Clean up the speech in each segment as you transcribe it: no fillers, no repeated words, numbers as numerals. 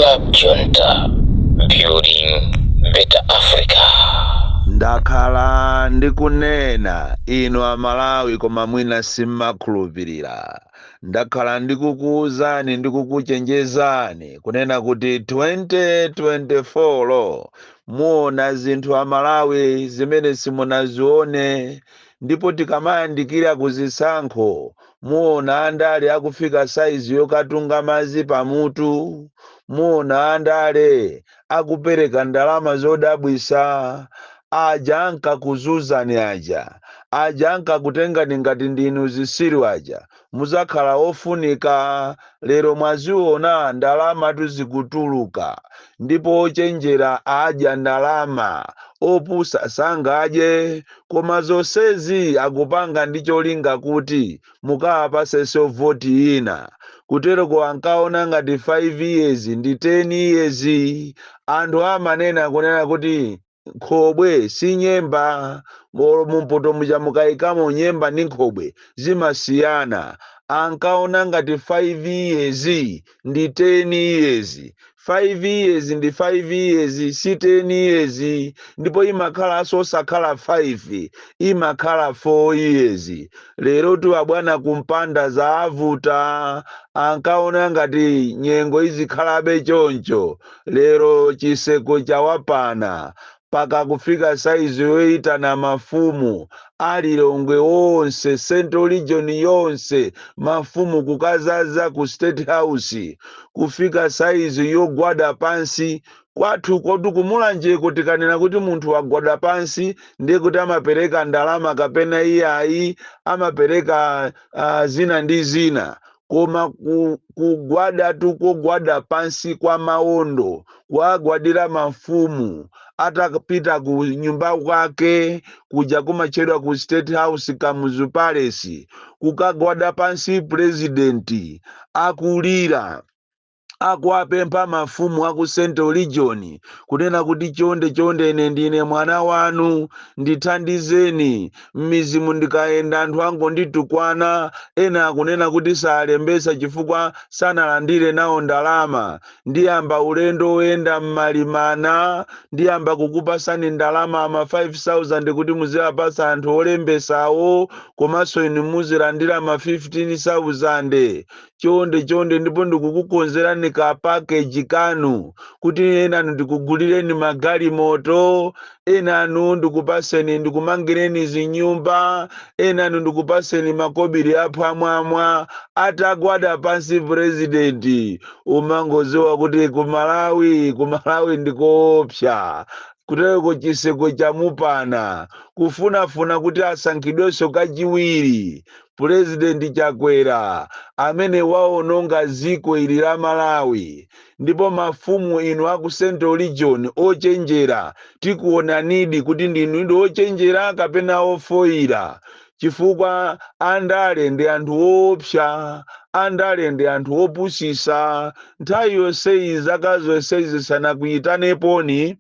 Club Junta, building better Africa. Ndakhala ndikunena inu Amalawi koma mwina simmakhulupirira. Ndakhala ndikukuwuzani ndikukuchenjezani kunena kuti 2024 muona zinthu Amalawi zimene simunazione, ndipo tikamayandikira kuzisankho muona andale akufika saizi yokatunga madzi pamutu, muona andale akupereka ndalama zodabwisa, aja ankakuzuzani aja ankakutengani ngati ndinu zisiru aja muzakhala ofunika. Lero mwaziona ndalama tuzikutuluka, ndipo ochenjera adya ndalama, opusa sangadye. Koma zonsezi akupanga ndi cholinga kuti mukawapase voti ina, kutereko ankaona ngati 5 years ndi 10 years. Anthu amanena kunena kuti nkhobwe si nyemba, mumpoto muja mukayikamo nyemba ndi nkhobwe zimasiyana. Ankaona ngati 5 years ndi 10 years. 5 years ndi 5 years si 10 years, ndipo imakhala osakhala 5, imakhala 4 years. Lero abwana kumpanda za avuta, ankaona ngati nyengo izikhalabe choncho. Lero chiseko chawapana paka kufika saizi yoitana mafumu alilongwe onse, Central Region yonse, mafumu kukazaza ku State House, kufika saizi yogwada pansi. Kwathu kodu kumulanjeko tikanena kuti munthu wagwada pansi ndiye kuti amapereka ndalama kapena iyayi amapereka zina ndi zina. Koma kugwada kogwada pansi kwa mawondo, kuagwadira mafumu, atapita ku nyumba kwake kuja kumachedwa ku State House Kamuzu Palace, kukagwada pansi president akulira akuapempha mafumu aku Central Region kunena kuti chonde ine ndine mwana wanu, ndithandizeni m'mizimu ndikaenda anthu ango nditukwana. Ena akunena kuti salembesa chifukwa sanalandire nawo ndalama. Ndiyamba ulendo oyenda m'malimana, ndiyamba kukupasani ndalama ama 5,000 kuti muziwapasa anthu olembesawo, komanso inu muzilandira ma 15,000. Chonde ndipo ndikukukonzerani ka package kanu kuti enanu ndikugulireni magali moto, enanu ndikupaseni ndikumangireni zinyumba, enanu ndikupaseni makobiri apamwamwa. Atagwada pansi president umangoziwa kuti kumalawi ndikoopsa. Kutereko chiseko chamupana kufunafuna kuti asankhidwenso kachiwiri president Chakwera amene waononga ziko ili la Malawi. Ndipo mafumu inu aku Central Region ochenjera tikuonanidi kuti ndinu ochenjera kapena ofoira, chifukwa andale ndi anthu opsa, andale ndi anthu opusisa. Nthawi yonseyi zaka zonseyi sanakuyitaneponi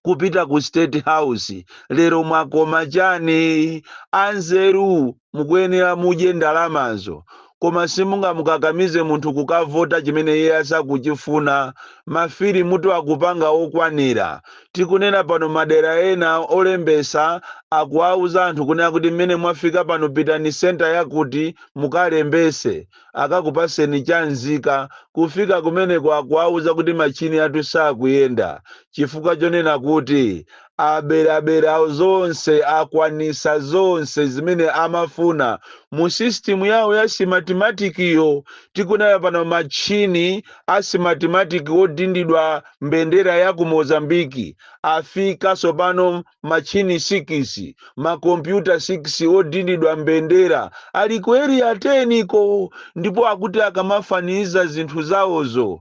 kupita ku State House. Lero mwakoma chani? Anzeru mukuyenera mudye ndalamazo, koma simungamukakamize munthu kukavota chimene iye asakuchifuna. Mafiri mutu akupanga okwanira. Tikunena pano madera ena olembesa akuauza anthu kunena kuti mmene mwafika pano pitani center yakuti mukalembese, akakupaseni chanzika. Kufika kumeneko akuauza kuti machini athu sakuyenda, chifukwa chonena kuti aberabera zonse akwanisa zonse zimene amafuna mu system yawo ya simatimatikiyo. Tikunena pano machini asimatimatiki odindidwa mbendera ya ku Mozambiki afika sopano machini 6, makompyuta 6 odindidwa mbendera ali ku area 10 ko, ndipo akuti akamafaniza zinthu zawozo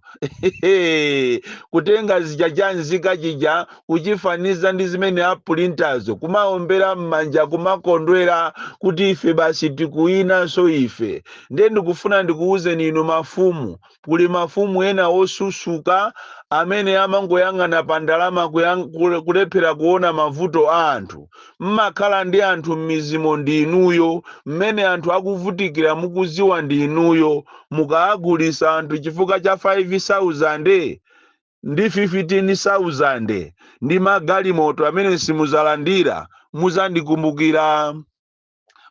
kutenga zichachanzika chija kuchifaniza ndi zimene aprintazo kumaombera m'manja kumakondwera kuti ife basi tikuina so ife. Ndiye ndikufuna ndikuuzeni inu mafumu, kuli mafumu ena osusuka amene amangoyang'ana pa ndalama kulephera kuona mavuto a anthu. Mmakhala ndi anthu m'mizimo ndi inuyo, mmene anthu akuvutikira mukuziwa ndi inuyo. Mukaagulisa anthu chifukwa cha 5,000 ndi 15,000 ndi magalimoto amene simuzalandira, muzandikumbukira.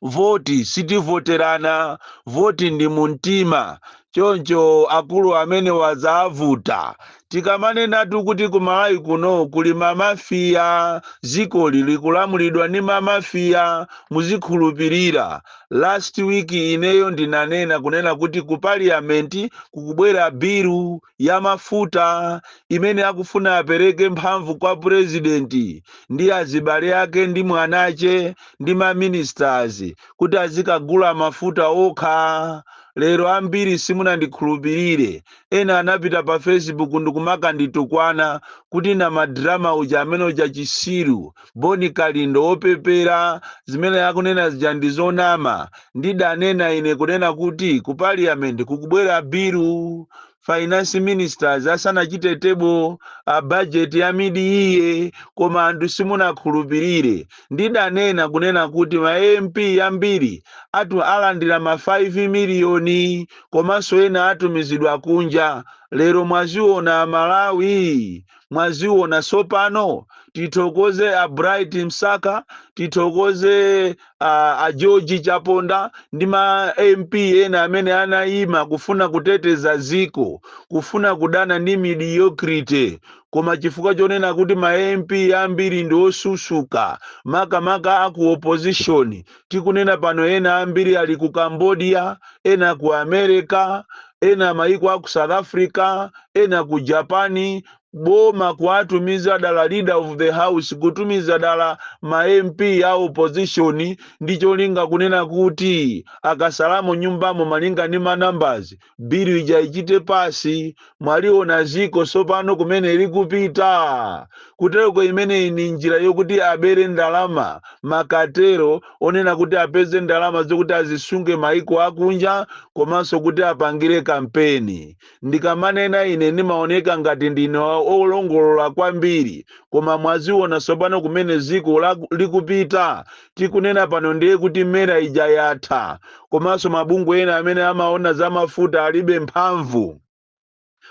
Voti sitivoterana, voti ndi mumtima. Choncho akulu amene wazavuta tikamanenatu kuti kumalawi kuno kuli mamafiya, zikoli likulamulidwa ndi mamafiya, muzikhulupirira. Last week ineyo ndinanena kunena kuti ku parliament kukubwera bilu ya mafuta imene akufuna apereke mphamvu kwa president ndi azibale ake ndi mwanache ndi maministers kuti azikagula mafuta okha. Lero ambiri simunandikhulupirire, ena anapita pa Facebook ndikumakanditukwana kuti na madrama uja amene uja chisiru Boni Kalindo opepera zimene akunena zija ndizonama. Ndidanena ine kunena kuti ku parliament kukubwera bilu finance ministers asanachite table a budget ya midiye, koma anthu simunakhulupirire. Ndidanena kunena kuti ma MP ambiri atu alandira ma 5 miliyoni komanso ena atumizidwa kunja. Lero mwaziona Malawi, mwaziona sopano. Tithokoze a Bright Msaka, tithokoze a George Chaponda ndi ma MP ena amene anayima kufuna kuteteza ziko, kufuna kudana ndi mediocrity. Koma chifukwa chonena kuti ma MP ambiri ndi osusuka, makamaka aku opposition, tikunena pano ena ambiri ali ku Cambodia, ena ku America, ena maiko aku South Africa, ena ku Japani. Boma kuatumiza dala leader of the house, kutumiza dala ma MP ya opposition, ndicho linga kunena kuti akasalamo nyumbamo malinga ni numbers bilu ija ichite pasi. Mwaliona ziko sopano kumene likupita, kutereko imene ni njira yokuti abere ndalama makatero onena kuti apeze ndalama zokuti azisunge maiko akunja komanso kuti apangire kampeni. Ndikamanena ine nimaoneka ngati ndino olongolola kwambiri, koma mwaziona sopano kumene ziko likupita. Tikunena pano ndiye kuti mera ija yatha, komanso mabungu ena amene amaona za mafuta alibe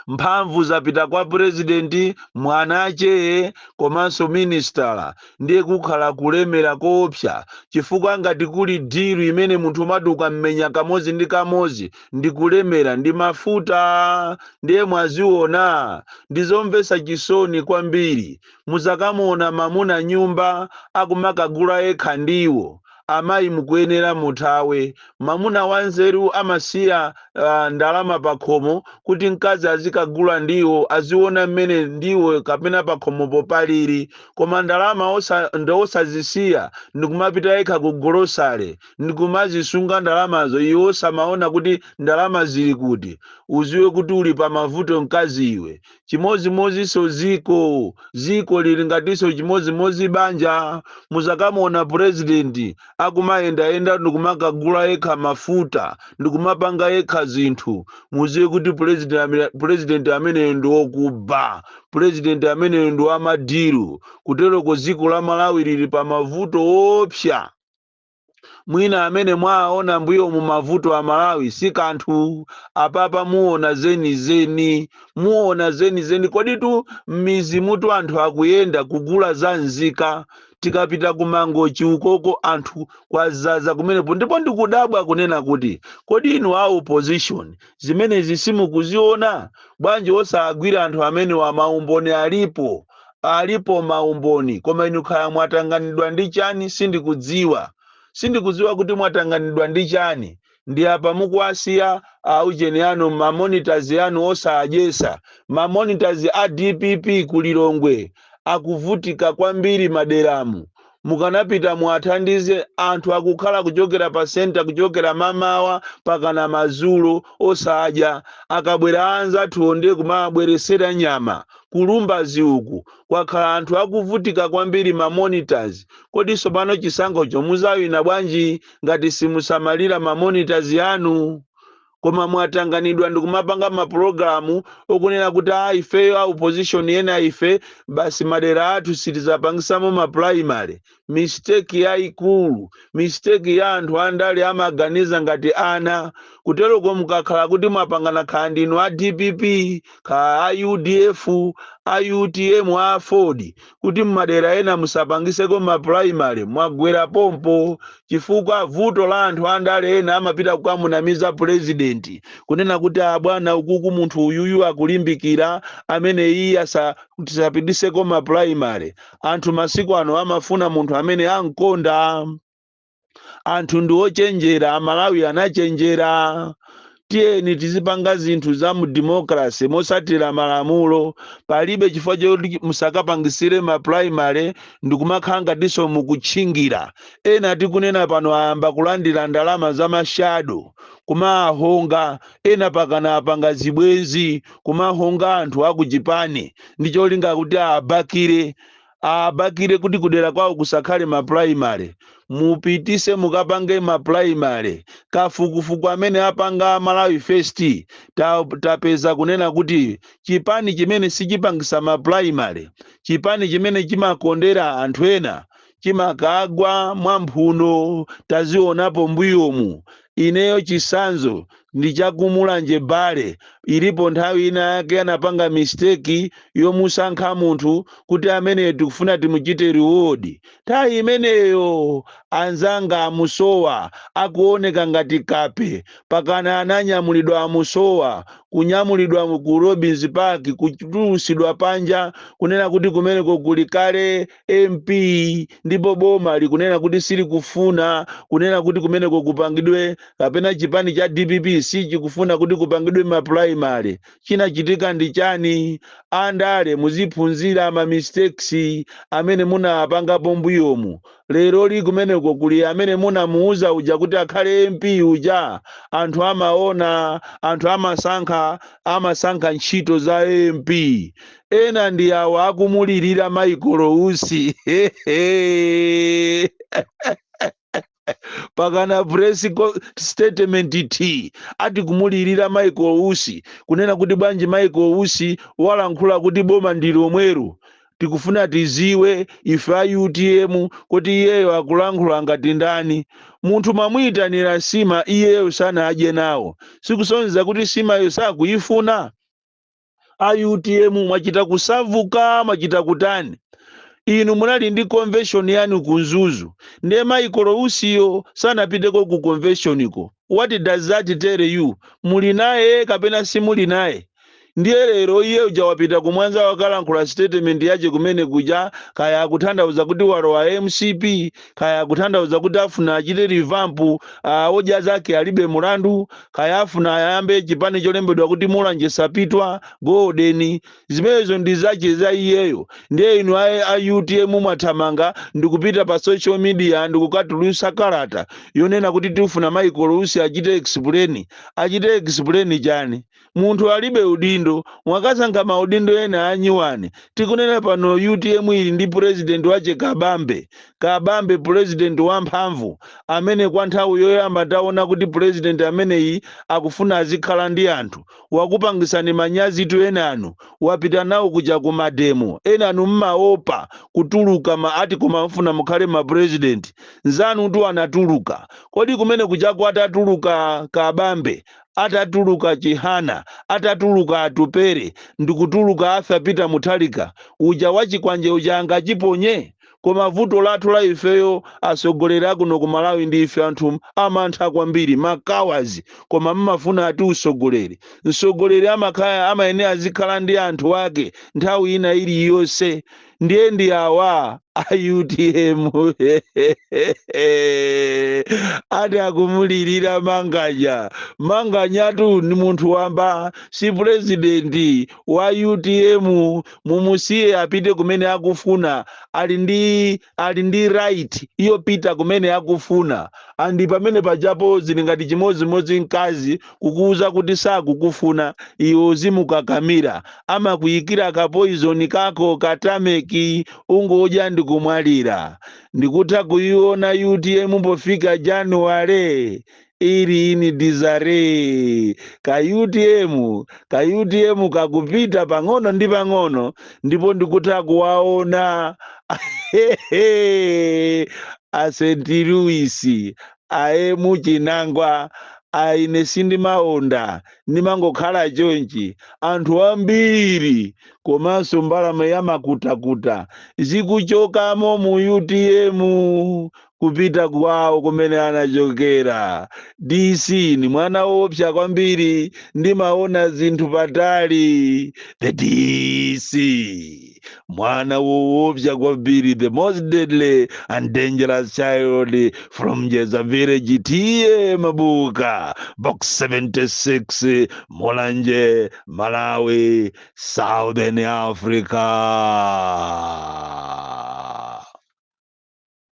mphamvu zapita kwa president, mwanache komanso minister. Ndiye kukhala kulemera koopsa, chifukwa ngati kuli deal imene munthu maduka mmenya kamozi ndi kamozi ndi kulemera ndi mafuta. Ndiye mwaziona ndizomvesa chisoni kwambiri. Muzakamuona mamuna nyumba akumakagula yekha ndiwo, amayi mukuyenera muthawe. Mamuna wanzeru amasiya ndalama pakhomo kuti mkazi azikagula ndiwo, aziona mmene ndiwo kapena pakhomo popaliri. Koma ndalama osazisiya ndikumapita yekha ku grocery ndikumazisunga ndalamazo, iwo osamaona kuti ndalama zili kuti. Uziwe kuti uli pa mavuto mkazi iwe. Chimozimozi so ziko lili ngatiso chimozimozi banja. Muzakamuona president akumayenda ndikumakagula yekha mafuta ndikumapanga yekha zinthu. Muziwe kuti president amene ndi wokuba, president amene ndi wamadiru. Kutereko ziko la Malawi lili pa mavuto opsa. Mwina amene mwaona mbuyo mu mavuto a Malawi si kanthu. Apapa muona zenizeni, muona zenizeni. Kodi tu m'mizi mutu anthu akuyenda kugula za nzika. Tikapita kumangochi ukoko anthu kwazaza kumenepo. Ndipo ndikudabwa kunena kuti kodi inu a opposition zimene zisimukuziona bwanji osagwira anthu amene wa maumboni alipo maumboni. Koma inu kaya mwatanganidwa ndi chani sindikudziwa kuti mwatanganidwa ndi chani. Ndi apa mukuasiya ujeni anu mamonitors yanu osajesa. Mamonitors a DPP kulilongwe akuvutika kwambiri maderamu. Mukanapita muathandize anthu akukhala kuchokera pa center, kuchokera mamawa pakana mazulo osadya. Akabwera anza tuonde kumabweresera nyama kulumba ziuku. Kwakhala anthu akuvutika kwambiri mamonitors. Kodi sopano chisango chomuzawina bwanji ngati simusamalira mamonitors yanu? Koma mwatanganidwa ndikumapanga maprogramu okunena kuti ifeyo a opposition yena ife basi madera athu sitizapangisamo ma primary. Mistake yayikulu, mistake ya anthu andale amaganiza ngati ana. Kutereko mukakhala kuti mwapangana khandino a DPP, ka a UDF, a UTM a afford kuti mmadera ena musapangiseko ma primary mwagwera pompo, chifukwa vuto la anthu andale ena amapita kukamunamiza president kunena kuti abwana ukuku munthu uyuyu akulimbikira amene iye tisapindiseko ma primary. Anthu masiku ano amafuna munthu amene ankonda. Anthu ndi ochenjera, amalawi anachenjera. Tiyeni tizipanga zinthu za mu democracy mosatira malamulo. Palibe chifukwa choti musakapangisire ma primary ndikumakhala ngatinso mukutchingira. Ena tikunena pano ayamba kulandira ndalama za mashado kumahonga, ena pakana apanga zibwenzi kumahonga anthu aku Japan ndi cholinga kuti abakire kuti kudera kwawo kusakhale ma primary. Mupitise mukapange ma primary. Kafukufuku amene apanga Malawi First tapeza kunena kuti chipani chimene sichipangisa ma primary, chipani chimene chimakondera anthu ena, chimakagwa mwamphuno. Tazionapo mbuyomu. Ineyo chisanzo ndi chakumulanje bale, ilipo nthawi ina yake anapanga mistake yomusankha munthu kuti amene tikufuna timuchite reward. Nthawi imeneyo anzanga amusowa akuoneka ngati kape, pakana ananyamulidwa amusowa kunyamulidwa ku Robins Park kutulusidwa panja kunena kuti kumeneko kuli kale MP ndipo boma likunena kuti sili kufuna kunena kuti kumeneko kupangidwe kapena chipani cha DPP sichikufuna kuti kupangidwe ma primary. Chinachitika ndi chani? Andale muziphunzira ma mistakes amene munapangapo mbuyomu. Lero li kumeneko kuli amene munamuuza uja kuti akhale MP uja, anthu amaona, anthu amasankha ntchito za MP. Ena ndi awa akumulirira Michael Ousi pakana press statement ati kumulirira Michael Ousi kunena kuti bwanji Michael Ousi walankhula kuti boma ndi lomwero. Tikufuna tiziwe ife a UTM kuti iyeyo akulankhula ngati ndani. Munthu mamuyitanira sima iyeyo sana aje nawo, sikusonyeza kuti simayo sakuyifuna. A UTM mwachita kusavuka, mwachita kutani. Inu munali ndi convention yanu kunzuzu, ndiye Michael Ousiyo sanapiteko ku convention iko. What does that tell you? Muli naye kapena simuli naye? Ndiye lero iye uja wapita kumwanza wakalankhula statement yache kumene kuja kaya akutanthauza kuti walowa MCP, kaya akutanthauza kuti afuna achite revamp oja zake alibe mulandu, kaya afuna ayambe chipani cholembedwa kuti Mulanje Sapitwa Golden. Zimenezo ndi zache za iyeyo. Ndiye inu a UTM mwathamanga ndikupita pa social media ndikukatulusa kalata yonena kuti tifuna Michael Ousi achite explain chani. Munthu alibe udindo, mwakasanga maudindo ena anyiwane. Tikunena pano UTM ili ndi president wache Kabambe president wamphamvu amene kwa nthawi yoyamba taona kuti president ameneyi akufuna azikhala ndi anthu. Wakupangisani manyazi tu enanu, wapita nawo kuja ku mademo enanu mmaopa kutuluka ati koma mfuna mukhale ma president. Nzanu tu anatuluka. Kodi kumene kujaku atatuluka Kabambe, atatuluka Chihana, atatuluka Atupere, ndikutuluka Arthur Peter Mutharika, uja wachikwanje uja angachiponye. Koma vuto lathu la ifeyo asogolera kuno ku Malawi ndi ife anthu amantha kwambiri, makawazi, koma mmafuna ati usogoleri. Msogoleri amakaya amaene azikhala ndi anthu ake nthawi ina iliyonse. Ndiye ndi awa a UTM ati akumulirira Manganya tu ni munthu wamba, si president wa UTM. Mumusiye apite kumene akufuna, ali ndi right iyo pita kumene akufuna. Andi pamene pajapo zili ngati chimozimozi mkazi kukuuza kuti sakukufuna, iwe uzimukakamira, amakuyikira ka poison kako katameki ungoja ndikumwalira. Ndikutha kuiona UTM pofika January ili ini dizare ka UTM kakupita pang'ono ndi pang'ono, ndipo ndikutha kuwaona a St. Louis ae muchinangwa aine sindimaonda nimangokhala chonchi anthu ambiri komanso mbalame yamakutakuta zikuchokamo mu UTM kupita kwawo kumene anachokera. DC ni mwana woopsa kwambiri ndimaona zinthu patali. The DC mwana woopsa kwambiri, the most deadly and dangerous child from Jeza village. Tiye Mabuka box 76 Molanje, Malawi, Southern Africa.